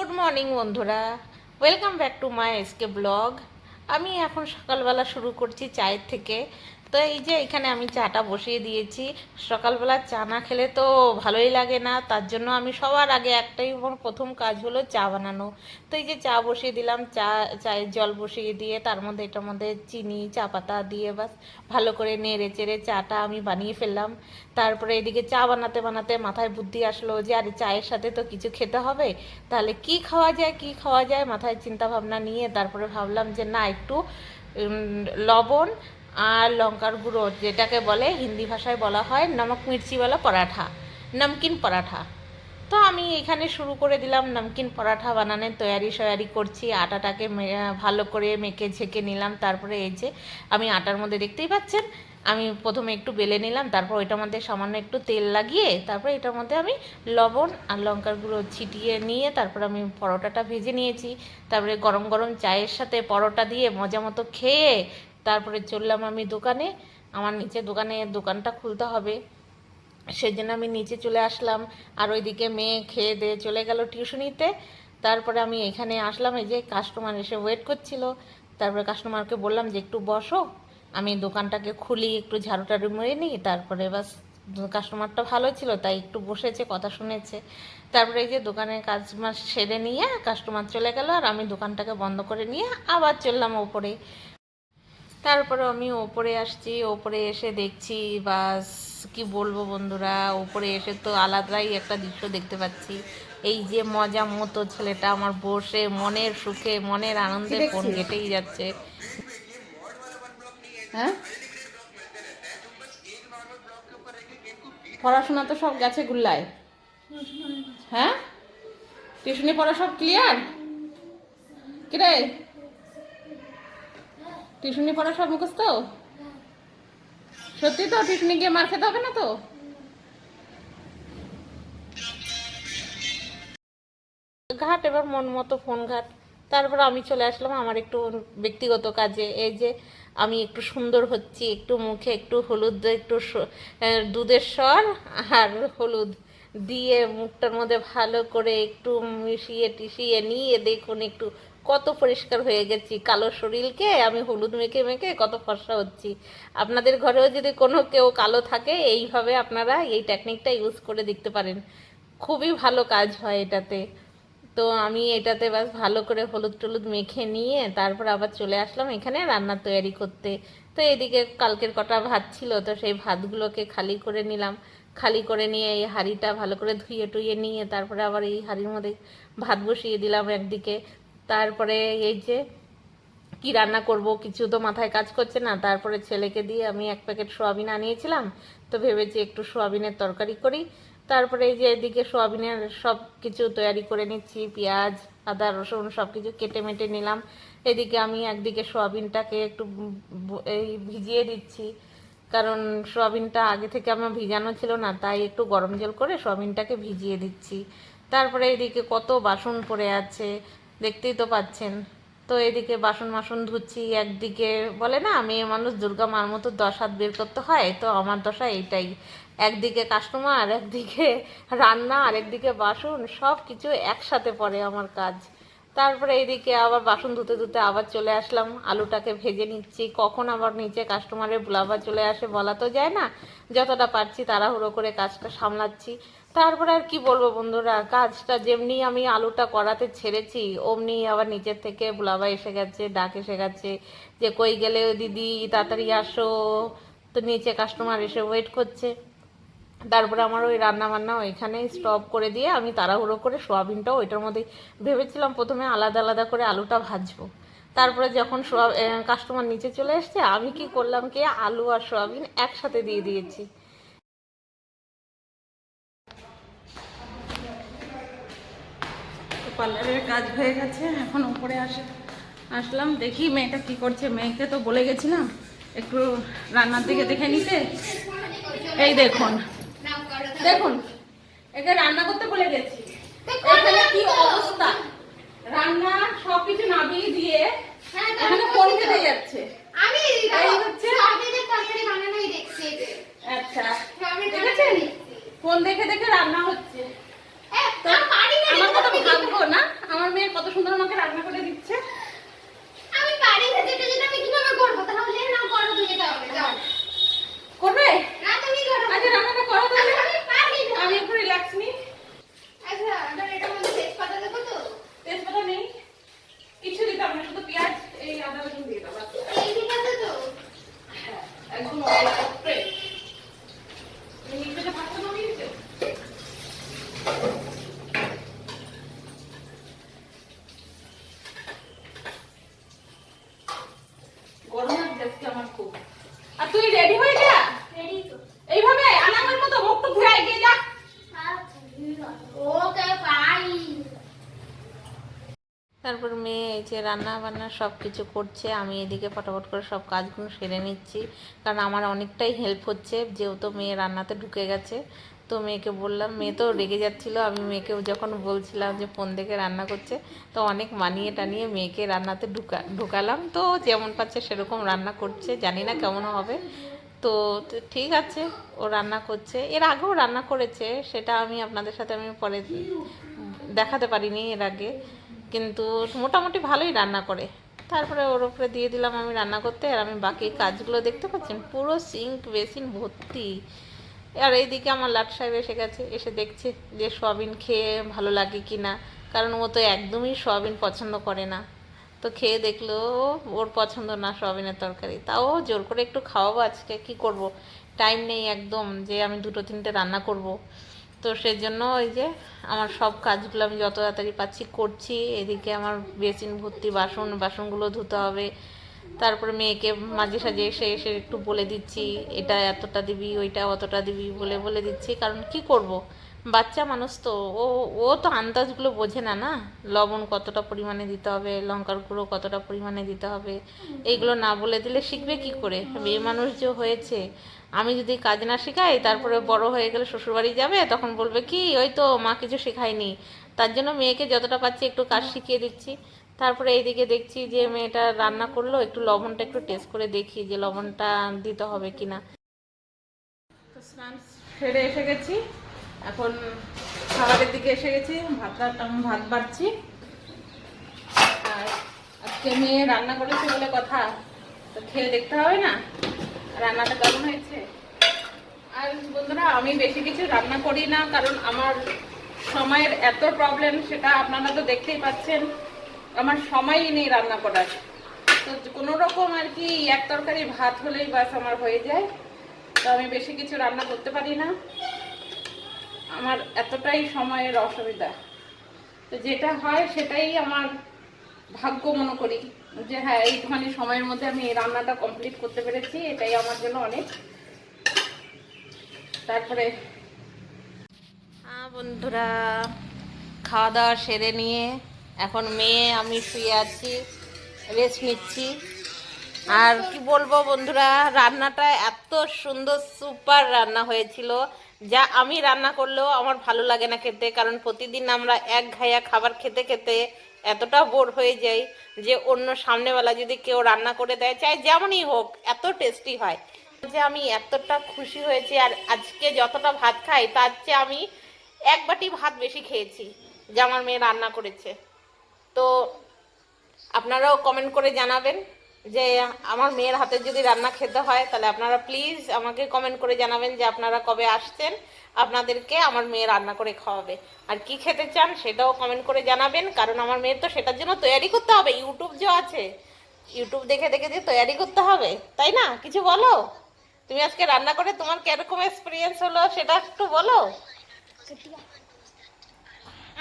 Good morning বন্ধুরা, welcome back to my SK blog. আমি এখন সকালবেলা শুরু করছি চায়ের থেকে। তো এই যে এখানে আমি চাটা বসিয়ে দিয়েছি। সকালবেলা চা না খেলে তো ভালোই লাগে না, তার জন্য আমি সবার আগে একটাই আমার প্রথম কাজ হলো চা বানানো। তো এই যে চা বসিয়ে দিলাম, চায়ের জল বসিয়ে দিয়ে তার মধ্যে এটার মধ্যে চিনি চা পাতা দিয়ে বাস ভালো করে নেড়ে চেড়ে চাটা আমি বানিয়ে ফেললাম। তারপরে এদিকে চা বানাতে বানাতে মাথায় বুদ্ধি আসলো যে আরে চায়ের সাথে তো কিছু খেতে হবে, তাহলে কি খাওয়া যায় কি খাওয়া যায় মাথায় চিন্তা ভাবনা নিয়ে তারপরে ভাবলাম যে না একটু লবণ আর লঙ্কার গুঁড়ো, যেটাকে বলে হিন্দি ভাষায় বলা হয় নমক মির্চিওয়ালা পরাঠা, নমকিন পরাঠা। তো আমি এখানে শুরু করে দিলাম নমকিন পরাঠা বানানোর তৈয়ারি করছি। আটাটাকে ভালো করে মেখে ঝেঁকে নিলাম। তারপরে এই যে আমি আটার মধ্যে দেখতেই পাচ্ছেন, আমি প্রথমে একটু বেলে নিলাম, তারপর এটার মধ্যে সামান্য একটু তেল লাগিয়ে তারপরে এটার মধ্যে আমি লবণ আর লঙ্কার গুঁড়ো ছিটিয়ে নিয়ে তারপর আমি পরোটাটা ভেজে নিয়েছি। তারপরে গরম গরম চায়ের সাথে পরোটা দিয়ে মজা মতো খেয়ে তারপরে চললাম আমি দোকানে। আমার নিচে দোকানটা খুলতে হবে, সেজন্য আমি নিচে চলে আসলাম। আর ওইদিকে মেয়ে খেয়ে দিয়ে চলে গেল টিউশনিতে। তারপরে আমি এখানে আসলাম, এই যে কাস্টমার এসে ওয়েট করছিল। তারপরে কাস্টমারকে বললাম যে একটু বসো, আমি দোকানটাকে খুলি, একটু ঝাড়ু টাড়ু মেরে নিই। তারপরে বাস কাস্টমারটা ভালো ছিল তাই একটু বসেছে, কথা শুনেছে। তারপরে এই যে দোকানের কাজ মাস সেরে নিয়ে কাস্টমার চলে গেল আর আমি দোকানটাকে বন্ধ করে নিয়ে আবার চললাম ওপরে। তারপরে আমি ওপরে আসছি, ওপরে এসে দেখছি বাস কি বলবো বন্ধুরা, ওপরে এসে তো আলাদাই একটা দৃশ্য দেখতে পাচ্ছি। এই যে মজা মতো ছেলেটা আমার বসে মনের সুখে মনের আনন্দে ফোন ঘেটেই যাচ্ছে। হ্যাঁ, পড়াশোনা তো সব গেছে গুল্লায়। হ্যাঁ, টিউশনি পড়া সব ক্লিয়ার? কিরে, টিউশনি পড়া সব মুখস্থ? সত্যি তো? টিউশনি গিয়ে মার খেতে হবে না তো? ঘাট এবার মন মতো ফোন ঘাট। তারপর আমি চলে আসলাম আমার একটু ব্যক্তিগত কাজে। এই যে আমি একটু সুন্দর হচ্ছি, একটু মুখে একটু হলুদ, একটু দুধের স্বর আর হলুদ দিয়ে মুখটার মধ্যে ভালো করে একটু মিশিয়ে টিশিয়ে নিয়ে দেখুন একটু কত পরিষ্কার হয়ে গেছি। কালো শরীরকে আমি হলুদ মেখে মেখে কত ফর্সা হচ্ছি। আপনাদের ঘরেও যদি কেউ কালো থাকে, এইভাবে আপনারা এই টেকনিকটা ইউজ করে দেখতে পারেন, খুবই ভালো কাজ হয় এটাতে। তো আমি এটাতে বাস ভালো করে হলুদ টলুদ মেখে নিয়ে তারপর আবার চলে আসলাম এখানে রান্নার তৈয়ারি করতে। তো এদিকে কালকের কটা ভাত ছিল, তো সেই ভাতগুলোকে খালি করে নিলাম। খালি করে নিয়ে এই হাঁড়িটা ভালো করে ধুয়ে টুয়ে নিয়ে তারপরে আবার এই হাঁড়ির মধ্যে ভাত বসিয়ে দিলাম একদিকে। তারপরে এই যে কি রান্না করব কিছু তো মাথায় কাজ করছে না। তারপরে ছেলেকে দিয়ে আমি এক প্যাকেট সোয়াবিন আনিয়েছিলাম, তো ভেবেছি একটু সোয়াবিনের তরকারি করি। তারপরে এই যে এদিকে সোয়াবিনের সব কিছু তৈয়ারি করে নিচ্ছি, পেঁয়াজ আদা রসুন সব কিছু কেটে মেটে নিলাম। এদিকে আমি একদিকে সোয়াবিনটাকে একটু এই ভিজিয়ে দিচ্ছি, কারণ সোয়াবিনটা আগে থেকে আমার ভিজানো ছিল না, তাই একটু গরম জল করে সোয়াবিনটাকে ভিজিয়ে দিচ্ছি। তারপরে এদিকে কত বাসন পড়ে আছে দেখতেই তো পাচ্ছেন। তো এদিকে বাসন মাসন ধুচ্ছি, একদিকে বলে না মেয়ে মানুষ দুর্গা মার মতো 10 হাত বের করতে হয়, তো আমার দশা এইটাই। একদিকে কাস্টমার, একদিকে রান্না, আর একদিকে বাসন, সব কিছু একসাথে পড়ে আমার কাজ। তারপরে এইদিকে আবার বাসন ধুতে ধুতে আবার চলে আসলাম, আলুটাকে ভেজে নিচ্ছি। কখন আবার নিচে কাস্টমারের বুলাবা চলে আসে বলা তো যায় না, যতটা পারছি তাড়াহুড়ো করে কাজটা সামলাচ্ছি। তারপরে আর কি বলবো বন্ধুরা, কাজটা যেমনি আমি আলুটা কড়াতে ছেড়েছি অমনি আবার নিচের থেকে বুলাবা এসে গেছে, ডাক এসে গেছে যে কই গেলে দিদি, তাড়াতাড়ি আসো। তো নিচে কাস্টমার এসে ওয়েট করছে। তারপরে আমার ওই রান্না বান্না ওইখানেই স্টপ করে দিয়ে আমি তাড়াহুড়ো করে সোয়াবিনটাও ওইটার মধ্যে ভেবেছিলাম প্রথমে আলাদা আলাদা করে আলুটা ভাজবো। তারপরে যখন কাস্টমার নিচে চলে এসছে আমি কি করলাম কি আলু আর সোয়াবিন একসাথে দিয়ে দিয়েছি। পার্লারের কাজ হয়ে গেছে, এখন উপরে আসলাম, দেখি মেয়েটা কি করছে। মেয়েকে তো বলে গেছিলাম একটু রান্নার দিকে দেখে নিতে। এই দেখুন দেখুন, একে রান্না করতে বলে গেছি, এখানে কি অবস্থা। রান্না সবকিছু নামিয়ে দিয়ে এখানে ফোন কেটে যাচ্ছে। আমি এই হচ্ছে তরকারি বানানোই দেখছি। আচ্ছা দেখেছেন, ফোন দেখে দেখে রান্না হচ্ছে। আমার কথা ভাববো না, আমার তারপর মেয়ে এই যে রান্না বান্না সব কিছু করছে, আমি এদিকে ফটাফট করে সব কাজগুলো সেরে নিচ্ছি, কারণ আমার অনেকটাই হেল্প হচ্ছে, যেহেতু মেয়ে রান্নাতে ঢুকে গেছে। তো মেয়েকে বললাম, মেয়ে তো রেগে যাচ্ছিল, আমি মেয়েকে যখন বলছিলাম যে ফোন দেখে রান্না করছে, তো অনেক মানিয়ে টানিয়ে মেয়েকে রান্নাতে ঢুকালাম। তো যেমন পাচ্ছে সেরকম রান্না করছে, জানি না কেমন হবে। তো তো ঠিক আছে, ও রান্না করছে, এর আগেও রান্না করেছে, সেটা আপনাদের সাথে আমি পরে দেখাতে পারিনি এর আগে, কিন্তু মোটামুটি ভালোই রান্না করে। তারপরে ওর উপরে দিয়ে দিলাম আমি রান্না করতে, আর আমি বাকি কাজগুলো দেখতে পাচ্ছেন, পুরো সিঙ্ক বেসিন ভর্তি। আর এইদিকে আমার লাট সাহেব এসে গেছে, এসে দেখছে যে সয়াবিন খেয়ে ভালো লাগে কি না, কারণ ও তো একদমই সয়াবিন পছন্দ করে না। তো খেয়ে দেখলো ওর পছন্দ না সয়াবিনের তরকারি, তাও জোর করে একটু খাওয়াবো, আজকে কি করব, টাইম নেই একদম যে আমি দুটো তিনটে রান্না করব। তো সেই জন্য ওই যে আমার সব কাজগুলো আমি যত তাড়াতাড়ি পাচ্ছি করছি। এদিকে আমার বেসিন ভর্তি বাসনগুলো ধুতে হবে। তারপরে মেয়েকে মাঝে সাঝে এসে এসে একটু বলে দিচ্ছি, এটা এতটা দিবি, ওইটা অতটা দিবি, বলে বলে দিচ্ছি, কারণ কি করব, বাচ্চা মানুষ তো, ও ও তো আন্দাজগুলো বোঝে না, না লবণ কতটা পরিমাণে দিতে হবে, লঙ্কার গুঁড়ো কতটা পরিমাণে দিতে হবে, এইগুলো না বলে দিলে শিখবে কি করে, মেয়ে মানুষ যে হয়েছে। আমি যদি কাজ না শেখাই, তারপরে বড় হয়ে গেলে শ্বশুরবাড়ি যাবে, তখন বলবে কি ওই তো মা কিছু শেখায়নি। তার জন্য মেয়েকে যতটা পাচ্ছি একটু কাজ শিখিয়ে দিচ্ছি। তারপরে এইদিকে দেখছি যে মেয়েটা রান্না করলো, একটু লবণটা একটু টেস্ট করে দেখি যে লবণটা দিতে হবে কিনা। তো স্নান সেরে এসে গেছি, এখন খাবারের দিকে এসে গেছি, ভাত বাড়ছি। আর আজকে মেয়ে রান্না করেছে বলে কথা, তো খেয়ে দেখতে হবে না রান্নাটা কেমন হয়েছে। আর বন্ধুরা, আমি বেশি কিছু রান্না করি না, কারণ আমার সময়ের এত প্রবলেম, সেটা আপনারা তো দেখতেই পাচ্ছেন, আমার সময়ই নেই রান্না করার। তো কোনো রকম আর কি এক তরকারি ভাত হলেই বাস আমার হয়ে যায়। তো আমি বেশি কিছু রান্না করতে পারি না, আমার এতটাই সময়ের অসুবিধা। তো যেটা হয় সেটাই আমার ভাগ্য মনে করি, যে হ্যাঁ এইটুখানি সময়ের মধ্যে আমি এই রান্নাটা কমপ্লিট করতে পেরেছি, এটাই আমার জন্য অনেক। তারপরে বন্ধুরা, খাওয়া দাওয়া সেরে নিয়ে এখন মেয়ে আমি শুয়ে আছি, রেস্ট নিচ্ছি। আর কি বলবো বন্ধুরা, রান্নাটা এত সুন্দর সুপার রান্না হয়েছিল, যা আমি রান্না করলেও আমার ভালো লাগে না খেতে, কারণ প্রতিদিন আমরা এক ঘায়া খাবার খেতে খেতে এতটা বোর হয়ে যাই, যে অন্য সামনেওয়ালা যদি কেউ রান্না করে দেয়, চাই যেমনই হোক, এত টেস্টি হয় যে আমি এতটা খুশি হয়েছি। আর আজকে যতটা ভাত খাই তার চেয়ে আমি এক বাটি ভাত বেশি খেয়েছি, যে আমার মেয়ে রান্না করেছে। তো আপনারাও কমেন্ট করে জানাবেন যে আমার মেয়ের হাতে যদি রান্না খেতে হয়, তাহলে আপনারা প্লিজ আমাকে কমেন্ট করে জানাবেন যে আপনারা কবে আসছেন, আপনাদেরকে আমার মেয়ে রান্না করে খাওয়াবে। আর কি খেতে চান সেটাও কমেন্ট করে জানাবেন, কারণ আমার মেয়ের তো সেটার জন্য তৈরি করতে হবে, ইউটিউব যে আছে, ইউটিউব দেখে দেখে যে তৈরি করতে হবে, তাই না? কিছু বলো, তুমি আজকে রান্না করে তোমার কিরকম এক্সপিরিয়েন্স হলো সেটা একটু বলো।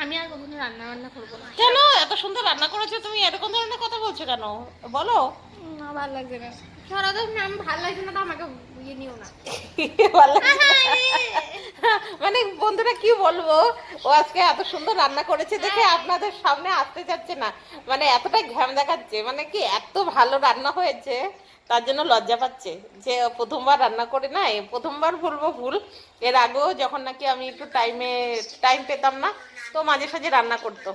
আমি আর কখনো রান্না বান্না করবো না। কেন এত সুন্দর রান্না করেছো তুমি, এরকম ধরনের কথা বলছো কেন, বলো। না, ভালো লাগছে না। সরাতো না, আমি ভালো লাগছে না তো আমাকে ইয়ে নিও না। ভালো লাগছে না। মানে বন্ধুরা কি বলবো, ও আজকে এত সুন্দর রান্না করেছে দেখে আপনাদের সামনে আসতে চাচ্ছে না, মানে এতটা ঘ্যাম দেখাচ্ছে, মানে কি এত ভালো রান্না হয়েছে, তার জন্য লজ্জা পাচ্ছে যে প্রথমবার রান্না করে না, প্রথমবার বলবো ভুল, এর আগেও যখন নাকি আমি একটু টাইম পেতাম না, তো মাঝে সাঝে রান্না করতো,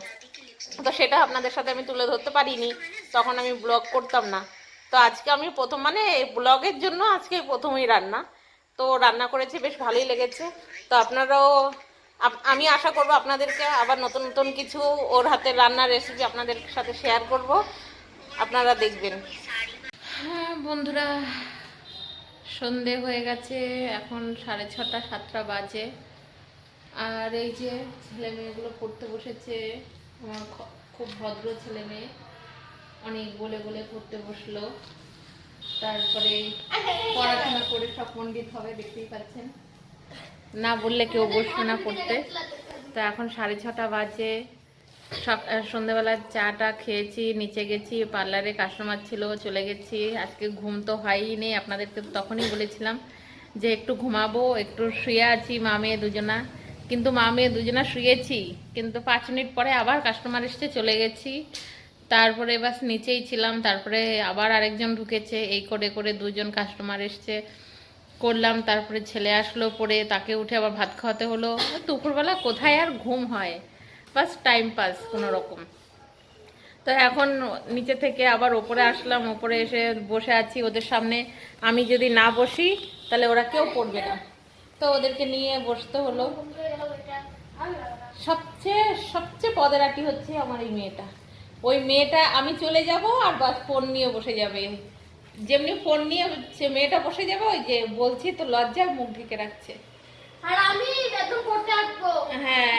তো সেটা আপনাদের সাথে আমি তুলে ধরতে পারিনি, তখন আমি ব্লগ করতাম না। তো আজকে আমি প্রথম, মানে ব্লগের জন্য আজকে প্রথমই রান্না, তো রান্না করেছি, বেশ ভালোই লেগেছে। তো আপনারাও, আমি আশা করব আপনাদেরকে আবার নতুন নতুন কিছু ওর হাতের রান্নার রেসিপি আপনাদের সাথে শেয়ার করব, আপনারা দেখবেন। হ্যাঁ বন্ধুরা, সন্ধে হয়ে গেছে, এখন 6:30 7টা বাজে। আর এই যে ছেলে মেয়েগুলো পড়তে বসেছে, আমার খুব ভদ্র ছেলে মেয়ে, অনেক বলে বলে পড়তে বসলো, তারপরে পড়াশোনা করে সব পণ্ডিত হবে, দেখতেই পাচ্ছেন, না বললে কেউ বসবে না পড়তে। তো এখন 6:30 বাজে, সন্ধ্যেবেলা চাটা খেয়েছি, নিচে গেছি, পার্লারে কাস্টমার ছিল, চলে গেছি। আজকে ঘুম তো হয়ই নেই, আপনাদেরকে তখনই বলেছিলাম যে একটু ঘুমাবো, একটু শুয়ে আছি মা মেয়ে দুজনা, কিন্তু মা মেয়ে দুজনা শুয়েছি, কিন্তু 5 মিনিট পরে আবার কাস্টমার এসে চলে গেছি। তারপরে বাস নিচেই ছিলাম, তারপরে আবার আরেকজন ঢুকেছে, এই করে করে দুজন কাস্টমার এসছে, করলাম। তারপরে ছেলে আসলো পরে, তাকে উঠে আবার ভাত খাওয়াতে হলো। দুপুরবেলা কোথায় আর ঘুম হয়, বাস টাইম পাস কোনো রকম। তো এখন নিচে থেকে আবার ওপরে আসলাম, ওপরে এসে বসে আছি ওদের সামনে। আমি যদি না বসি তাহলে ওরা কেউ পড়বে না, তো ওদেরকে নিয়ে বসতে হলো। সবচেয়ে সবচেয়ে পদেরাটি হচ্ছে আমার এই মেয়েটা। ওই মেয়েটা, আমি চলে যাব আর বাস ফোন নিয়ে বসে যাবে। যেমনি ফোন নিয়ে হচ্ছে মেয়েটা বসে যাবে, ওই যে বলছি তো লজ্জায় মুখ ঢেকে রাখছে। আর আমি বেতন করতে আসবো। হ্যাঁ,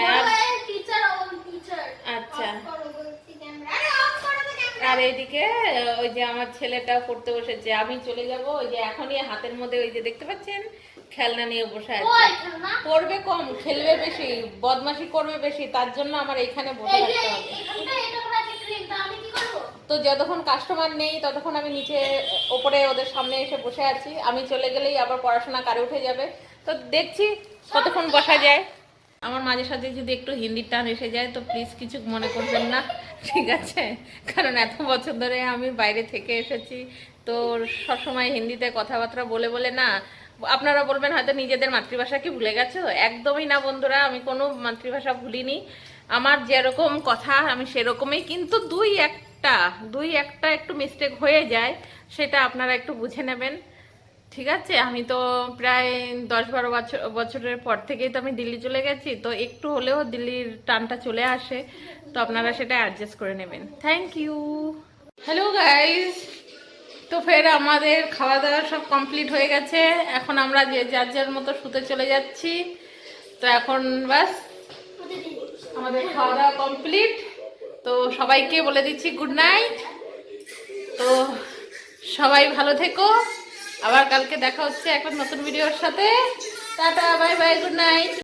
টিচার টিচার আচ্ছা। আরে অফ করো তো ক্যামেরা। আর এইদিকে ওই যে আমার ছেলেটা পড়তে বসেছে, আমি চলে যাব। ওই যে এখনই হাতের মধ্যে ওই যে দেখতে পাচ্ছেন খেলনা নিয়ে বসে আছে। ওই খেলনা পড়বে কম, খেলবে বেশি, বদমাশি করবে বেশি, তার জন্য আমার এইখানে বসে এই যে থাকতে হবে। এখানটা এটা করে আছে ক্রিমটা, আমি কি করব? তো যতক্ষণ কাস্টমার নেই ততক্ষণ আমি নিচে ওপরে ওদের সামনে এসে বসে আছি। আমি চলে গেলেই আবার পড়াশোনা কারে উঠে যাবে, তো দেখছি কতক্ষণ বসা যায়। আমার মাঝে সাঝে যদি একটু হিন্দির টান এসে যায় তো প্লিজ কিছু মনে করবেন না, ঠিক আছে? কারণ এত বছর ধরে আমি বাইরে থেকে এসেছি, তো সবসময় হিন্দিতে কথাবার্তা বলে বলে না, আপনারা বলবেন হয়তো নিজেদের মাতৃভাষা কি ভুলে গেছো। একদমই না বন্ধুরা, আমি কোনো মাতৃভাষা ভুলিনি। আমার যেরকম কথা আমি সেরকমই, কিন্তু দুই একটা একটু মিস্টেক হয়ে যায়, সেটা আপনারা একটু বুঝে নেবেন, ঠিক আছে? আমি তো প্রায় 10-12 বছরের পর থেকেই তো আমি দিল্লি চলে গেছি, তো একটু হলেও দিল্লির টানটা চলে আসে, তো আপনারা সেটা অ্যাডজাস্ট করে নেবেন। Thank you. হ্যালো গাইস, তো ফের আমাদের খাওয়া দাওয়া সব কমপ্লিট হয়ে গেছে। এখন আমরা যে যার যার মতো শুতে চলে যাচ্ছি। তো এখন বাস আমাদের খাওয়া দাওয়া কমপ্লিট, তো সবাইকে বলে দিচ্ছি গুড নাইট। তো সবাই ভালো থেকো, আবার কালকে দেখা হচ্ছে একটা নতুন ভিডিওর সাথে। Tata, bye bye, good night.